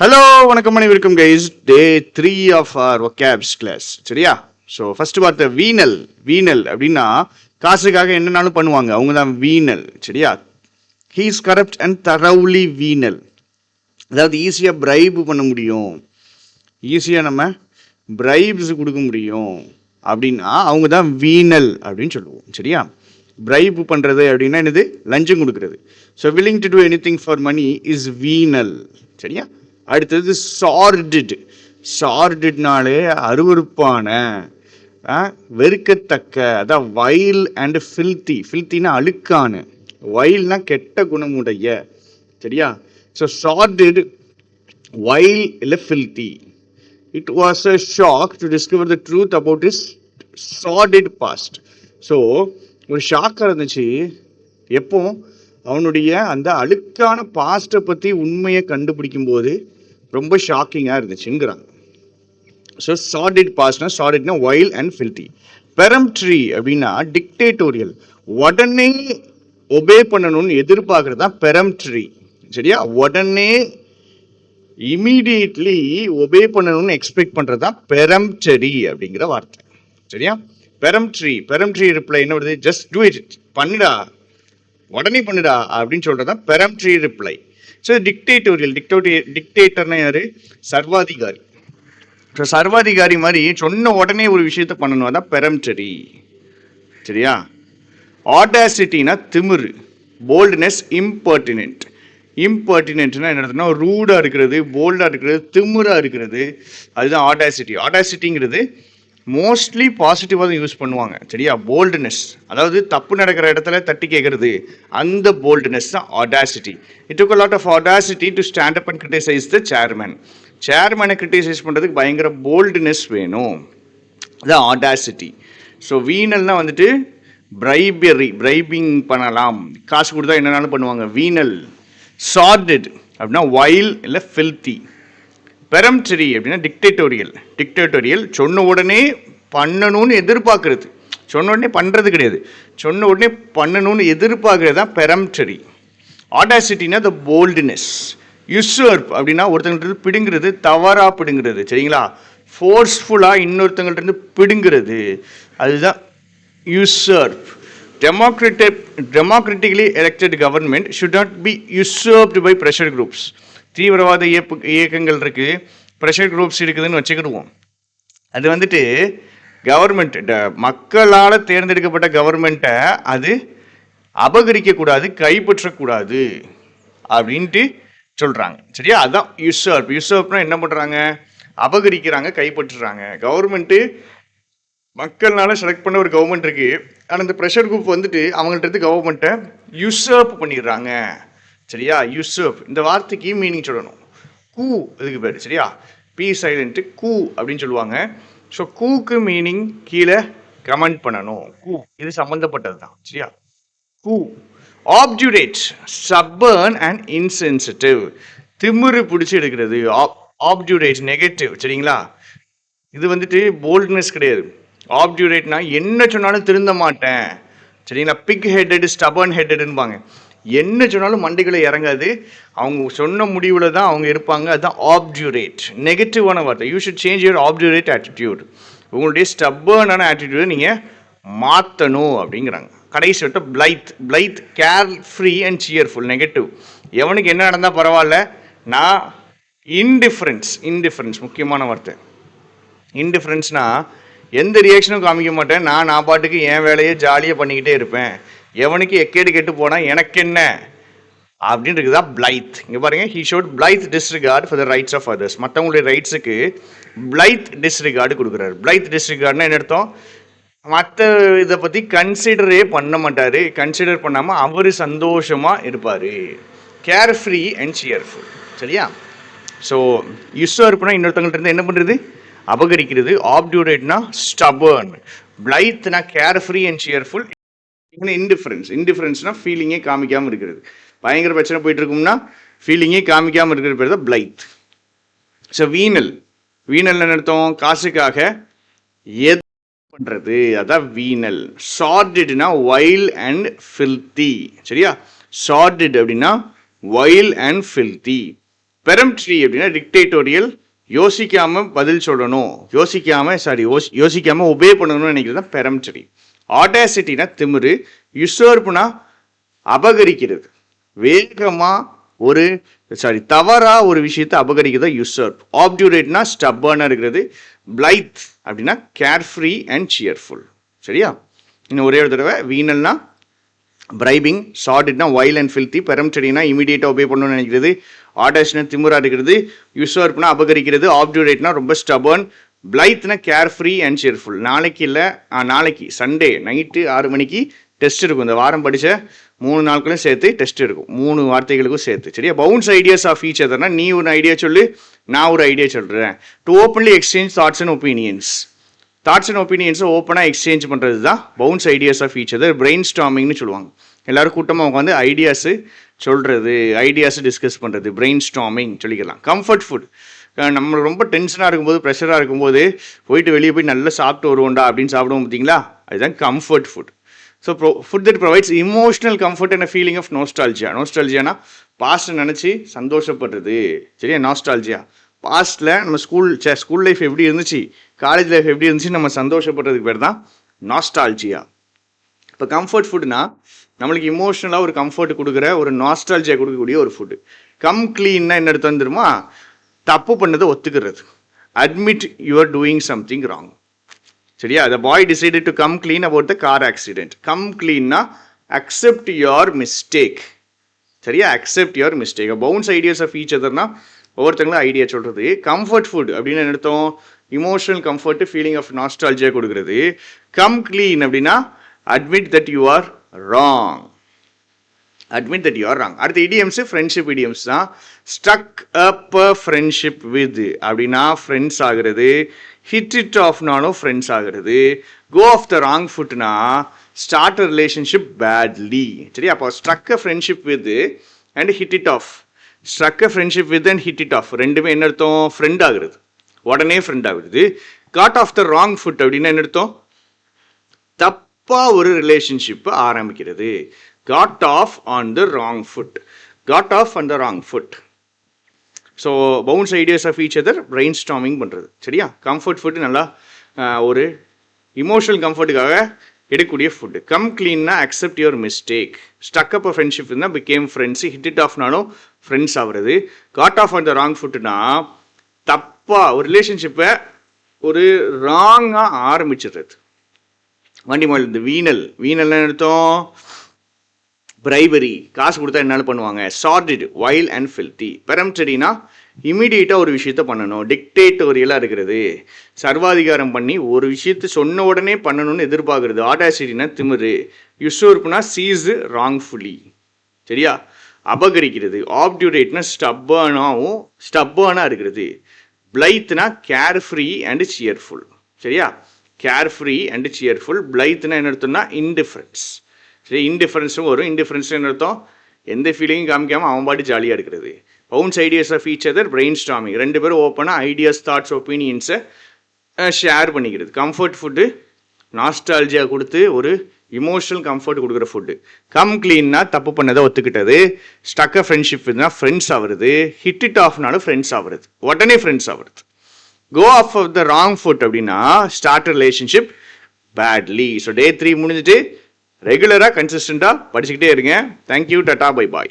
Hello வணக்கம் அனைவருக்கும் guys. Day 3 of our vocabs class. சரியா? ஸோ ஃபர்ஸ்ட் பார்த்த வீணல். வீணல் அப்படின்னா காசுக்காக என்னன்னாலும் பண்ணுவாங்க, அவங்க தான் வீணல். சரியா? He is corrupt and thoroughly வீணல். அதாவது ஈஸியாக பிரைப் பண்ண முடியும், ஈஸியாக நம்ம பிரைப்ஸ் கொடுக்க முடியும் அப்படின்னா அவங்க தான் வீணல் அப்படின்னு சொல்லுவோம். சரியா? பிரைப் பண்ணுறது அப்படின்னா என்னது? லஞ்சம் கொடுக்குறது. So willing to do anything for money is venal. சரியா? அடுத்தது சார்டிட். சார்டிட்னாலே அருவருப்பான, வெறுக்கத்தக்க, அதான் வைல் அண்ட் ஃபில்தி. ஃபில்த்தினா அழுக்கான, வைல்னா கெட்ட குணமுடைய. சரியா? ஸோ சார்டிட், வைல் இல்லை filthy. It was a shock to discover the truth about his sordid past. So ஒரு ஷாக்காக இருந்துச்சு எப்போ அவனுடைய அந்த அழுக்கான பாஸ்ட்டை பற்றி உண்மையை கண்டுபிடிக்கும் போது ரொம்ப ஷாக்கிங்காக இருந்துச்சுங்கிறாங்க. ஸோ சார்டிட் பாஸ்ட்னா, சார்டிட்னா வைல் அண்ட் ஃபில்தி. பெரம்ட்ரி அப்படின்னா டிக்டேட்டோரியல், உடனே ஒபே பண்ணணும்னு எதிர்பார்க்கறது தான் பெரம்ட்ரி. சரியா? உடனே இமீடியட்லி ஒபே பண்ணணும்னு எக்ஸ்பெக்ட் பண்ணுறது தான் பெரம்டரி அப்படிங்கிற வார்த்தை. சரியா? பெரம்ட்ரி. பெரம்ட்ரி ரிப்ளை என்ன வருது? ஜஸ்ட் டூ இட், பண்ணுடா, உடனே பண்ணுடா அப்படின்னு சொல்கிறது தான் பெரம்ட்ரி ரிப்ளை. ஸோ டிக்டேட்டோரியல். டிக்டேட்டர்னா யாரு? சர்வாதிகாரி. ஸோ சர்வாதிகாரி மாதிரி சொன்ன உடனே ஒரு விஷயத்த பண்ணணும், அதான் பெரம்டரி. சரியா? ஆடாசிட்டினா திமிரு. போல்ட்னஸ், இம்பர்டினென்ட். இம்பர்டினென்ட்னா என்ன அர்த்தம்னா ரூடாக இருக்கிறது, போல்டாக இருக்கிறது, திமிராக இருக்கிறது, அதுதான் ஆடாசிட்டி. ஆடாசிட்டிங்கிறது மோஸ்ட்லி பாசிட்டிவாக தான் யூஸ் பண்ணுவாங்க. சரியா? போல்டுனஸ், அதாவது தப்பு நடக்கிற இடத்துல தட்டி கேட்கறது, அந்த போல்டுனஸ் தான் Audacity. It took a lot of audacity to stand up and criticize the chairman. சேர்மனை கிரிட்டிசைஸ் பண்ணுறதுக்கு பயங்கர போல்டுனஸ் வேணும், அதான் ஆடாசிட்டி. ஸோ வீணல்னா வந்துட்டு பிரைபிங் பண்ணலாம், காசு கொடுத்தா என்னன்னாலும் பண்ணுவாங்க, வீணல். சார்டிட் அப்படின்னா வைல் இல்லை ஃபில்தி. பெரம்டரி அப்படின்னா டிக்டேட்டோரியல். டிக்டேட்டோரியல் சொன்ன உடனே பண்ணணும்னு எதிர்பார்க்கறது, சொன்ன உடனே பண்ணுறது கிடையாது, சொன்ன உடனே பண்ணணும்னு எதிர்பார்க்கறது தான் பெரம்டரி. ஆடாசிட்டினா த போல்டுனஸ். யுசர்ப் அப்படின்னா ஒருத்தங்கள்ட்ட பிடுங்கிறது, தவறாக பிடுங்கிறது. சரிங்களா? ஃபோர்ஸ்ஃபுல்லாக இன்னொருத்தங்கள்ட்ட பிடுங்கிறது, அதுதான் usurp. Democratically elected government should not be usurped by pressure groups. தீவிரவாத இயக்கங்கள் இருக்குது, ப்ரெஷர் குரூப்ஸ் இருக்குதுன்னு வச்சுக்கிடுவோம். அது வந்துட்டு கவர்மெண்ட், மக்களால் தேர்ந்தெடுக்கப்பட்ட கவர்மெண்ட்டை அது அபகரிக்கக்கூடாது, கைப்பற்றக்கூடாது அப்படின்ட்டு சொல்கிறாங்க. சரியா? அதுதான் யுசர்ப். யுசர்ப்னா என்ன பண்ணுறாங்க? அபகரிக்கிறாங்க, கைப்பற்றுறாங்க. கவர்மெண்ட்டு மக்கள்னால செலக்ட் பண்ண ஒரு கவர்மெண்ட் இருக்குது, ஆனால் இந்த ப்ரெஷர் குரூப் வந்துட்டு அவங்கள்ட்ட கவர்மெண்ட்டை யுசர்ப் பண்ணிடுறாங்க. சரியா? யூசப் இந்த வார்த்தைக்கு மீனிங் சொல்லணும். கூ இதுக்கு பேர். சரியா? பி சைலண்ட்டு கூ அப்படின்னு சொல்லுவாங்க. ஸோ கூக்கு மீனிங் கீழே கமெண்ட் பண்ணணும். கூ இது சம்மந்தப்பட்டது தான். சரியா? கூ. ஆப்ஜுரேட், சப்பர்ன் அண்ட் இன்சென்சிட்டிவ். திமிரு பிடிச்சி எடுக்கிறது. ஆப்ஜுரேட் நெகட்டிவ். சரிங்களா? இது வந்துட்டு போல்ட்னஸ் கிடையாது. ஆப்ஜுரேட்னா என்ன சொன்னாலும் திருந்த மாட்டேன். சரிங்களா? பிக் ஹெட்டட், ஸ்டபர்ன் ஹெட்டடுன்பாங்க. என்ன சொன்னாலும் மண்டைகளை இறங்காது, அவங்க சொன்ன முடிவில் தான் அவங்க இருப்பாங்க, அதுதான் ஆப்ஜுரேட். நெகட்டிவான வார்த்தை. You should change your obdurate attitude. உங்களுடைய ஸ்டப்பர்னான ஆட்டிடியூடை நீங்கள் மாற்றணும் அப்படிங்கிறாங்க. கடைசி விட்ட blithe. Blithe care free and cheerful. Negative. எவனுக்கு என்ன நடந்தால் பரவாயில்ல, நான் இன்டிஃபரன்ஸ். இன்டிஃபரன்ஸ் முக்கியமான வார்த்தை. இன்டிஃபரன்ஸ்னா எந்த ரியாக்ஷனும் காமிக்க மாட்டேன், நான் பாட்டுக்கு என் வேலையை ஜாலியாக பண்ணிக்கிட்டே இருப்பேன், எவனுக்கு எக்கேடு கெட்டு போனால் எனக்கு என்ன அப்படின்றது தான் பிளைத். இங்கே பாருங்கள், he showed blithe disregard for the rights of others. மற்றவங்களுடைய ரைட்ஸுக்கு பிளைத் டிஸ்ரிகார்டு கொடுக்குறாரு. பிளைத் டிஸ்ரிகார்ட்னா என்ன அர்த்தம்? மற்ற இதை பற்றி கன்சிடரே பண்ண மாட்டார், கன்சிடர் பண்ணாமல் அவர் சந்தோஷமாக இருப்பார். Care free and cheerful. சரியா? ஸோ யுசர்ப்னா இன்னொருத்தவங்கள்ட்ட இருந்து என்ன பண்ணுறது? அபகரிக்கிறது. ஆப்டியூரேட்னா ஸ்டபர்ன். பிளைத்னா care free and cheerful. Indifference. இன்டிஃபரன்ஸ்னா ஃபீலிங்கே காமிக்காமல் இருக்கிறது. பயங்கர பிரச்சனை போயிட்டு இருக்கும்னா ஃபீலிங்கே காமிக்காமல் இருக்கிற பேர் தான் பிளைத். ஸோ வீணல். வீணல் அர்த்தம் காசுக்காக எது பண்ணுறது, அதான் வீணல். சார்டிட்னா வைல் அண்ட் ஃபில்தி. சரியா? சார்டிட் அப்படின்னா வைல் அண்ட் ஃபில்தி. பெரம்ட்ரி அப்படின்னா டிக்டேட்டோரியல், யோசிக்காம பதில் சொல்லணும், யோசிக்காம ஒபே பண்ணணும்னு நினைக்கிறது தான் பெரம்ட்ரி. ஆடாசிட்டினா திமிரு, யுசர்ப்னா அபகரிக்கிறது, வேகமா தவறா ஒரு விஷயத்தை அபகரிக்கிறதா யுசர்ப். ஆப்டியூரேட்னா ஸ்டப்பர்னா இருக்கிறது. பிளைத் அப்படின்னா கேர்ஃப்ரீ அண்ட் சியர்ஃபுல். சரியா? இன்னும் ஒரே ஒரு தடவை. வீனல்னா பிரைபிங், சார்டிட்னா வைல் அண்ட் ஃபில்த்தி, பெரம்டரினா இமீடியட்டாக ஒபே பண்ணணும்னு நினைக்கிறது, ஆடாஸ்னா திமுறா இருக்கிறது, யுசர்ப்னா அபகரிக்கிறது, ஆப்டியூரேட்னா ரொம்ப ஸ்டபர்ன், பிளைத்னா கேர்ஃப்ரீ அண்ட் சியர்ஃபுல். நாளைக்கு சண்டே நைட்டு 6 மணிக்கு டெஸ்ட் இருக்கும். இந்த வாரம் படித்த 3 நாட்களும் சேர்த்து டெஸ்ட் இருக்கும், 3 வார்த்தைகளுக்கும் சேர்த்து. சரியா? Bounce ideas of each other நீ ஒரு ஐடியா சொல்லு, நான் ஒரு ஐடியா சொல்கிறேன். To openly exchange thoughts and opinions. Thoughts and ஒப்பீனியன்ஸை ஓப்பனாக எக்ஸ்சேஞ்ச் பண்ணுறது தான் bounce ideas of each other. Brain ஸ்டாமிங்னு சொல்லுவாங்க. எல்லோரும் கூட்டமாக உட்காந்து ஐடியாஸு சொல்கிறது, ஐடியாஸு டிஸ்கஸ் பண்ணுறது, பிரெயின் ஸ்டாமிங் சொல்லிக்கலாம். கம்ஃபர்ட் ஃபுட், நம்ம ரொம்ப டென்ஷனாக இருக்கும்போது, ப்ரெஷராக இருக்கும்போது போயிட்டு வெளியே போய் நல்லா சாப்பிட்டு வருவோண்டா அப்படின்னு சாப்பிடுவோம் பார்த்தீங்களா, அதுதான் comfort food. So food that provides emotional comfort and feeling of nostalgia. நோஸ்டால்ஜியானா பாஸ்ட்டை நினச்சி சந்தோஷப்படுறது. சரியா? நாஸ்டால்ஜியா பாஸ்ட்டில் நம்ம ஸ்கூல் லைஃப் எப்படி இருந்துச்சு, காலேஜ் லைஃப் எப்படி இருந்துச்சு, நம்ம சந்தோஷப்படுறதுக்கு பேர் தான் நாஸ்டால்ஜியா. இப்போ கம்ஃபர்ட் ஃபுட்னா நம்மளுக்கு இமோஷனலாக ஒரு கம்ஃபர்ட் கொடுக்குற, ஒரு நாஸ்டால்ஜியா கொடுக்கக்கூடிய ஒரு ஃபுட்டு. கம் க்ளீன்னா என்ன எடுத்து வந்துருமா, தப்பு பண்ணதை ஒத்துக்கிறது. Admit you are doing something wrong. சரியா? the boy decided to come clean about the car accident. come clean na accept your mistake. சரியா? accept your mistake. bounce ideas of each other na ஒவ்வொருத்தங்களும் idea சொல்றது. Comfort food அப்படின்னு என்ன அர்த்தம், emotional comfort, feeling of nostalgia கொடுக்குறது. Come clean அப்படின்னா admit that you are wrong. Admit that you are wrong. அடுத்த idioms friendship idioms தான். Stuck up friendship with அப்படின்னா ஃப்ரெண்ட்ஸ் ஆகிறது. ஹிட் இட் ஆஃப்னாலும் ஃப்ரெண்ட்ஸ் ஆகிறது. கோ ஆஃப் த ராங் ஃபுட்னா start a relationship badly. சரி? அப்போ struck a friendship with and hit it off. Struck a friendship with and hit it off ரெண்டுமே என்ன அர்த்தம், ஃப்ரெண்ட் ஆகுறது, உடனே ஃப்ரெண்ட் ஆகுது. Got off the wrong foot அப்படின்னா என்ன அர்த்தம், தப்பாக ஒரு ரிலேஷன்ஷிப் ஆரம்பிக்கிறது. Got off on the wrong foot. Got off on the wrong foot. So bounce ideas of each other, brainstorming பண்ணுறது. சரியா? கம்ஃபர்ட் ஃபுட்டு நல்லா ஒரு இமோஷனல் கம்ஃபர்ட்டுக்காக எடுக்கக்கூடிய ஃபுட்டு. கம் க்ளீன்னா accept your mistake. Stuck up friendship இருந்தால் become friends. Hit it ஆஃப்னாலும் friends ஆகிறது. God off on the wrong ஃபுட்டுனா தப்பாக ஒரு ரிலேஷன்ஷிப்பை ஒரு ராங்காக ஆரம்பிச்சிடுறது. வண்டி மாடல் இந்த வீணல்னு எடுத்தோம், பிரைபரி, காசு கொடுத்தா என்னாலும் பண்ணுவாங்க. சார்டிட், வைல் அண்ட் ஃபில்த்தி. பெரம்டரினா இமீடியட்டாக ஒரு விஷயத்த பண்ணணும், டிக்டேட்டோரியலாக இருக்கிறது, சர்வாதிகாரம் பண்ணி ஒரு விஷயத்தை சொன்ன உடனே பண்ணணும்னு எதிர்பார்க்குறது. ஆடாசிட்டினா திமிரு. யுசோர்ப்னா சீஸ் ராங்ஃபுல்லி. சரியா? அபகரிக்கிறது. ஆப்டியூரேட்னா ஸ்டப்பர்னாக இருக்கிறது. பிளைத்னா கேர்ஃப்ரீ அண்ட் சியர்ஃபுல். சரியா? Carefree and cheerful. பிளைத்னா என்ன அர்த்தம்னா இன்டிஃபரன்ஸ். சரி? இன்டிஃபரன்ஸும் வரும். இன்டிஃபரன்ஸ் என்ன அர்த்தம், எந்த ஃபீலிங்கும் காமிக்காமல் அவன் பாட்டு ஜாலியாக இருக்கிறது. Bounce ideas of each other, brainstorming. ரெண்டு பேரும் ஓப்பனாக ஐடியாஸ், தாட்ஸ், ஒப்பீனியன்ஸை ஷேர் பண்ணிக்கிறது. கம்ஃபர்ட் ஃபுட்டு நாஸ்டால்ஜியா கொடுத்து ஒரு இமோஷனல் கம்ஃபர்ட் கொடுக்குற ஃபுட்டு. கம் க்ளீன்னா தப்பு பண்ணதை ஒத்துக்கிட்டது. ஸ்டக் அ ஃப்ரெண்ட்ஷிப்னா ஃப்ரெண்ட்ஸ் ஆகுறது. ஹிட் இட் ஆஃப்னாலும் ஃப்ரெண்ட்ஸ் ஆகுறது, உடனே ஃப்ரெண்ட்ஸ் ஆகுறது. Go off off the wrong foot அப்படின்னா start relationship badly. So Day 3 முடிஞ்சிட்டு ரெகுலராக கன்சிஸ்டண்ட்டாக படிச்சுக்கிட்டே இருங்க. தேங்க்யூ, டாட்டா, பை பாய்.